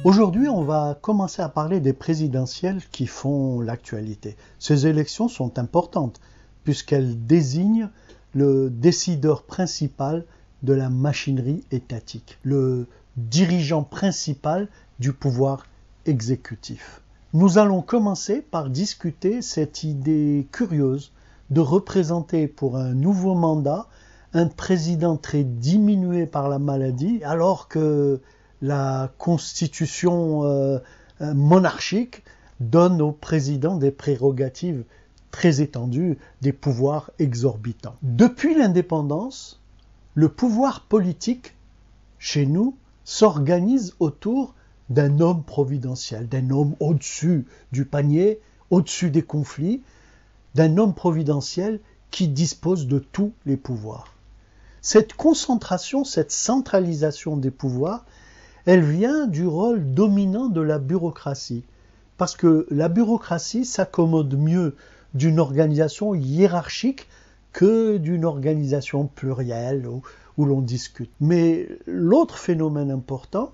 Aujourd'hui, on va commencer à parler des présidentielles qui font l'actualité. Ces élections sont importantes puisqu'elles désignent le décideur principal de la machinerie étatique, le dirigeant principal du pouvoir exécutif. Nous allons commencer par discuter cette idée curieuse de représenter pour un nouveau mandat un président très diminué par la maladie, alors que la constitution monarchique donne au président des prérogatives très étendues, des pouvoirs exorbitants. Depuis l'indépendance, le pouvoir politique, chez nous, s'organise autour d'un homme providentiel, d'un homme au-dessus du panier, au-dessus des conflits, d'un homme providentiel qui dispose de tous les pouvoirs. Cette concentration, cette centralisation des pouvoirs, elle vient du rôle dominant de la bureaucratie. Parce que la bureaucratie s'accommode mieux d'une organisation hiérarchique que d'une organisation plurielle où l'on discute. Mais l'autre phénomène important,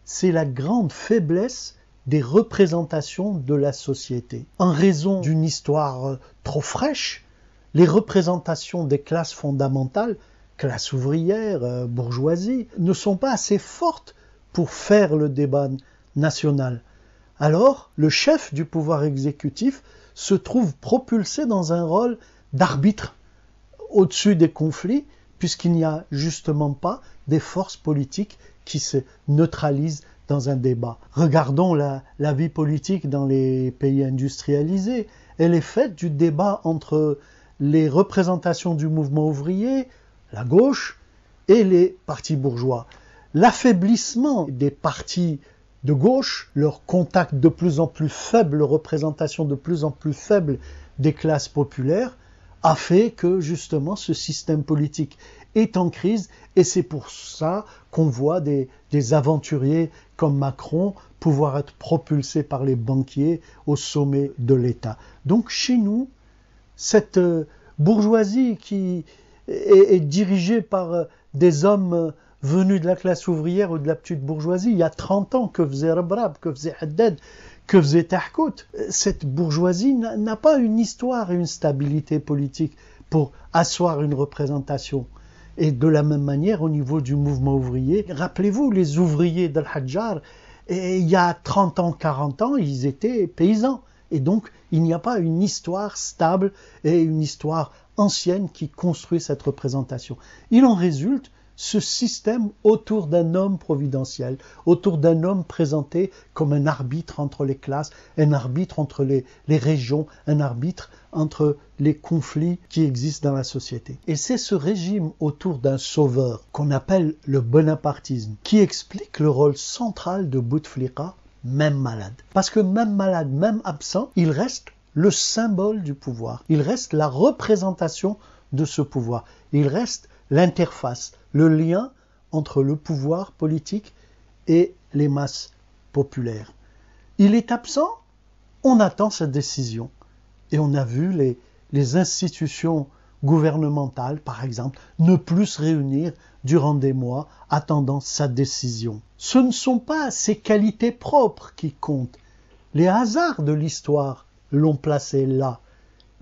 c'est la grande faiblesse des représentations de la société. En raison d'une histoire trop fraîche, les représentations des classes fondamentales, classe ouvrière, bourgeoisie, ne sont pas assez fortes pour faire le débat national. Alors, le chef du pouvoir exécutif se trouve propulsé dans un rôle d'arbitre au-dessus des conflits, puisqu'il n'y a justement pas des forces politiques qui se neutralisent dans un débat. Regardons la vie politique dans les pays industrialisés. Elle est faite du débat entre les représentations du mouvement ouvrier, la gauche, et les partis bourgeois. L'affaiblissement des partis de gauche, leur contact de plus en plus faible, leur représentation de plus en plus faible des classes populaires, a fait que justement ce système politique est en crise, et c'est pour ça qu'on voit des aventuriers comme Macron pouvoir être propulsés par les banquiers au sommet de l'État. Donc chez nous, cette bourgeoisie qui est dirigée par des hommes venus de la classe ouvrière ou de la petite bourgeoisie, il y a 30 ans, que faisait Rabrab, que faisait Haddad, que faisait Tahkout. Cette bourgeoisie n'a pas une histoire et une stabilité politique pour asseoir une représentation. Et de la même manière, au niveau du mouvement ouvrier, rappelez-vous, les ouvriers d'Al-Hajjar, il y a 30 ans, 40 ans, ils étaient paysans. Et donc, il n'y a pas une histoire stable et une histoire ancienne qui construit cette représentation. Il en résulte ce système autour d'un homme providentiel, autour d'un homme présenté comme un arbitre entre les classes, un arbitre entre les régions, un arbitre entre les conflits qui existent dans la société. Et c'est ce régime autour d'un sauveur qu'on appelle le bonapartisme qui explique le rôle central de Bouteflika, même malade. Parce que même malade, même absent, il reste le symbole du pouvoir. Il reste la représentation de ce pouvoir. Il reste l'interface, le lien entre le pouvoir politique et les masses populaires. Il est absent, on attend sa décision. Et on a vu les institutions gouvernementales, par exemple, ne plus se réunir durant des mois attendant sa décision. Ce ne sont pas ses qualités propres qui comptent. Les hasards de l'histoire l'ont placé là.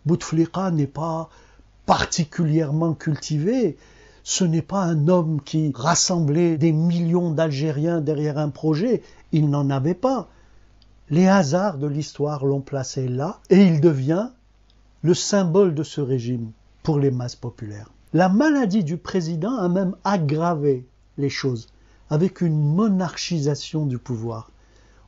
Bouteflika n'est pas particulièrement cultivé. Ce n'est pas un homme qui rassemblait des millions d'Algériens derrière un projet. Il n'en avait pas. Les hasards de l'histoire l'ont placé là et il devient le symbole de ce régime pour les masses populaires. La maladie du président a même aggravé les choses avec une monarchisation du pouvoir.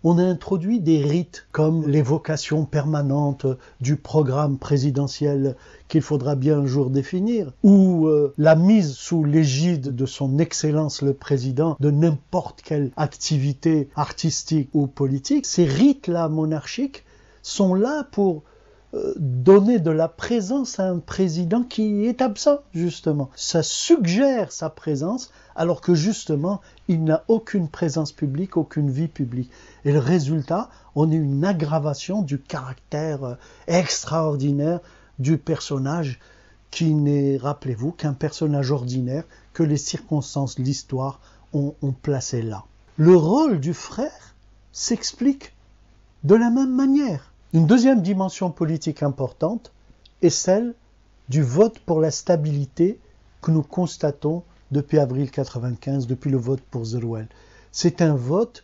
On a introduit des rites comme l'évocation permanente du programme présidentiel qu'il faudra bien un jour définir, ou la mise sous l'égide de son Excellence le Président de n'importe quelle activité artistique ou politique. Ces rites-là monarchiques sont là pour donner de la présence à un président qui est absent, justement. Ça suggère sa présence, alors que justement, il n'a aucune présence publique, aucune vie publique. Et le résultat, on a une aggravation du caractère extraordinaire du personnage, qui n'est, rappelez-vous, qu'un personnage ordinaire que les circonstances de l'histoire ont placé là. Le rôle du frère s'explique de la même manière. Une deuxième dimension politique importante est celle du vote pour la stabilité que nous constatons depuis avril 1995, depuis le vote pour Zerouel. C'est un vote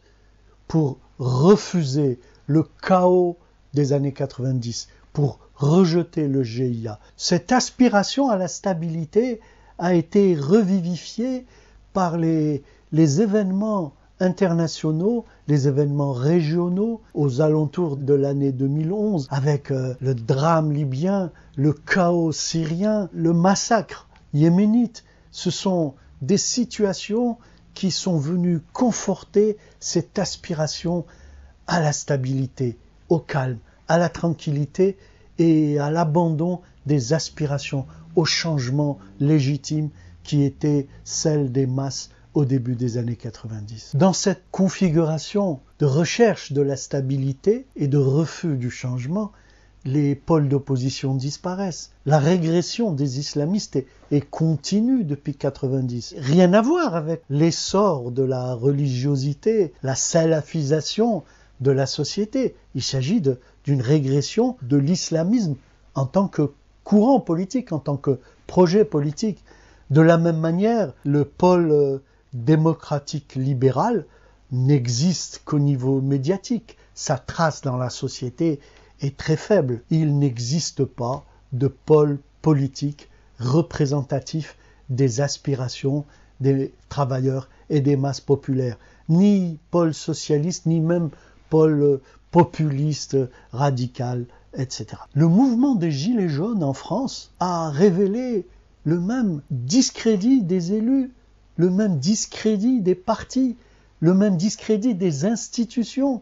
pour refuser le chaos des années 90, pour rejeter le GIA. Cette aspiration à la stabilité a été revivifiée par les événements internationaux, les événements régionaux aux alentours de l'année 2011, avec le drame libyen, le chaos syrien, le massacre yéménite. Ce sont des situations qui sont venues conforter cette aspiration à la stabilité, au calme, à la tranquillité et à l'abandon des aspirations au changement légitime qui était celle des masses au début des années 90. Dans cette configuration de recherche de la stabilité et de refus du changement, les pôles d'opposition disparaissent. La régression des islamistes est continue depuis 90. Rien à voir avec l'essor de la religiosité, la salafisation de la société. Il s'agit d'une régression de l'islamisme en tant que courant politique, en tant que projet politique. De la même manière, le pôle démocratique libéral n'existe qu'au niveau médiatique. Sa trace dans la société est très faible. Il n'existe pas de pôle politique représentatif des aspirations des travailleurs et des masses populaires. Ni pôle socialiste, ni même pôle populiste, radical, etc. Le mouvement des Gilets jaunes en France a révélé le même discrédit des élus, le même discrédit des partis, le même discrédit des institutions,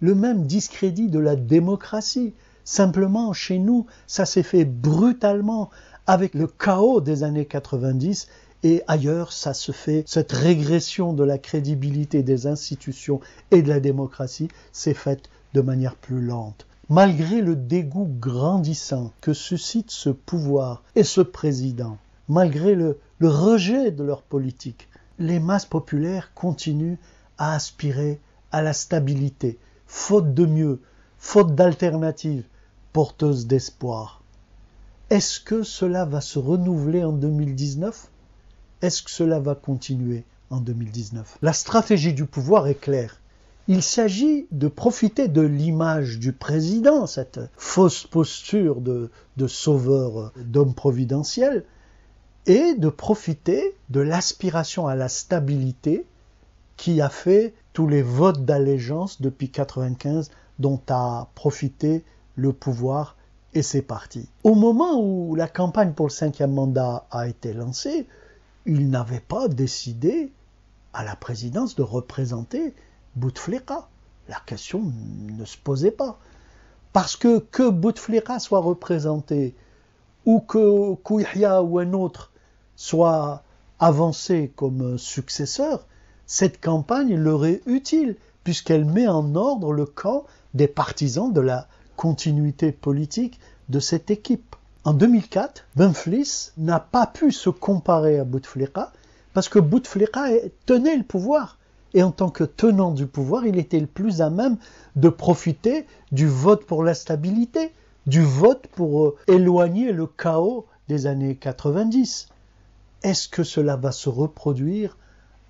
le même discrédit de la démocratie. Simplement, chez nous, ça s'est fait brutalement avec le chaos des années 90 et ailleurs, ça se fait, cette régression de la crédibilité des institutions et de la démocratie s'est faite de manière plus lente. Malgré le dégoût grandissant que suscite ce pouvoir et ce président, malgré le rejet de leur politique, les masses populaires continuent à aspirer à la stabilité, faute de mieux, faute d'alternatives porteuses d'espoir. Est-ce que cela va se renouveler en 2019 ? Est-ce que cela va continuer en 2019 ? La stratégie du pouvoir est claire. Il s'agit de profiter de l'image du président, cette fausse posture de sauveur, d'homme providentiel, et de profiter de l'aspiration à la stabilité qui a fait tous les votes d'allégeance depuis 1995 dont a profité le pouvoir et ses partis. Au moment où la campagne pour le 5e mandat a été lancée, il n'avait pas décidé à la présidence de représenter Bouteflika. La question ne se posait pas. Parce que Bouteflika soit représenté ou que Kouihia ou un autre soit avancé comme successeur, cette campagne leur est utile puisqu'elle met en ordre le camp des partisans de la continuité politique de cette équipe. En 2004, Benflis n'a pas pu se comparer à Bouteflika parce que Bouteflika tenait le pouvoir. Et en tant que tenant du pouvoir, il était le plus à même de profiter du vote pour la stabilité, du vote pour éloigner le chaos des années 90. Est-ce que cela va se reproduire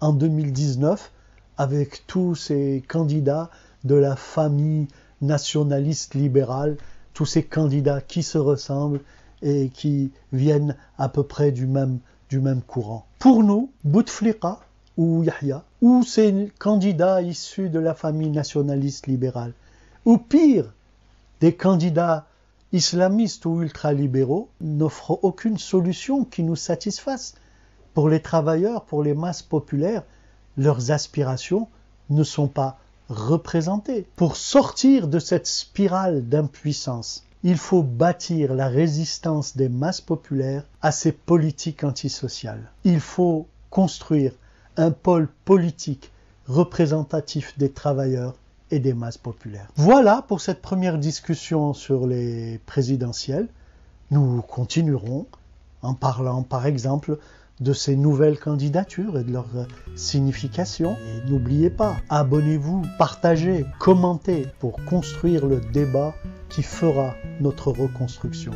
en 2019 avec tous ces candidats de la famille nationaliste libérale, tous ces candidats qui se ressemblent et qui viennent à peu près du même courant? Pour nous, Bouteflika ou Yahya, ou ces candidats issus de la famille nationaliste libérale, ou pire, des candidats islamistes ou ultralibéraux, n'offrent aucune solution qui nous satisfasse. Pour les travailleurs, pour les masses populaires, leurs aspirations ne sont pas représentées. Pour sortir de cette spirale d'impuissance, il faut bâtir la résistance des masses populaires à ces politiques antisociales. Il faut construire un pôle politique représentatif des travailleurs et des masses populaires. Voilà pour cette première discussion sur les présidentielles. Nous continuerons en parlant par exemple de ces nouvelles candidatures et de leur signification. Et n'oubliez pas, abonnez-vous, partagez, commentez pour construire le débat qui fera notre reconstruction.